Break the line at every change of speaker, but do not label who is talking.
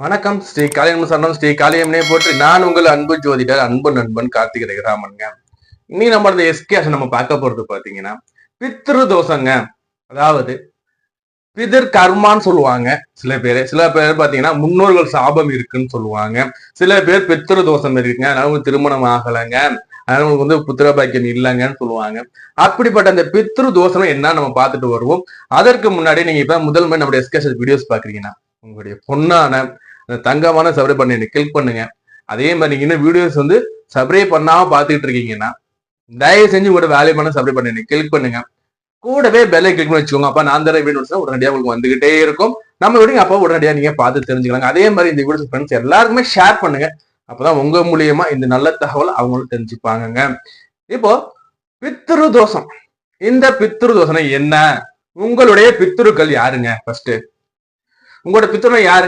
வணக்கம் ஸ்ரீ காளியம்மன் சரணம். ஸ்ரீ காளியம்மனே போற்றி. நான் உங்கள் அன்பு ஜோதிடர், அன்பு நண்பன் கார்த்திகை ராமன்ங்க. இனி நம்ம அந்த எஸ்கேஷ் நம்ம பார்க்க போறது பாத்தீங்கன்னா பித்ரு தோஷங்க. அதாவது பிதர் கர்மான்னு சொல்லுவாங்க சில பேர் பாத்தீங்கன்னா முன்னோர்கள் சாபம் இருக்குன்னு சொல்லுவாங்க. சில பேர் பித்ரு தோஷம் இருக்குங்க, அதனால திருமணம் ஆகலைங்க, அதனால புத்திர பாக்கியம் இல்லைங்கன்னு சொல்லுவாங்க. அப்படிப்பட்ட அந்த பித்ரு தோஷம் என்ன நம்ம பார்த்துட்டு வருவோம். அதற்கு முன்னாடி நீங்க இப்ப முதல் முறை நம்மளுடைய எஸ்கேஷ் வீடியோஸ் பாக்குறீங்கன்னா உங்களுடைய பொண்ணான தங்கமான சப்ஸ்கிரைப் பண்ணி கிளிக் பண்ணுங்க. அதே மாதிரி நீங்க இன்னும் வீடியோஸ் சப்ஸ்கிரைப் பண்ணாம பாத்துக்கிட்டு இருக்கீங்கன்னா தயவு செஞ்சு உங்களோட வேல்யூமான சப்ஸ்கிரைப் பண்ணி கிளிக் பண்ணுங்க. கூடவே பெல்லை கிளிக் பண்ணி வச்சுக்கோங்க. அப்ப நான் தர வீடியோஸ் உடனடியாக உங்களுக்கு வந்துகிட்டே இருக்கும். நம்ம வீடியோ அப்போ உடனடியாக நீங்க பார்த்து தெரிஞ்சுக்கலாங்க. அதே மாதிரி இந்த வீடியோஸ் ஃப்ரெண்ட்ஸ் எல்லாருக்குமே ஷேர் பண்ணுங்க. அப்பதான் உங்க மூலியமா இந்த நல்ல தகவல் அவங்களும் தெரிஞ்சுப்பாங்க. இப்போ பித்ரு தோஷம். இந்த பித்ரு தோஷம் என்ன? உங்களுடைய பித்ருக்கள் யாருங்க? ஃபர்ஸ்ட் உங்களோட பித்ரு யாரு?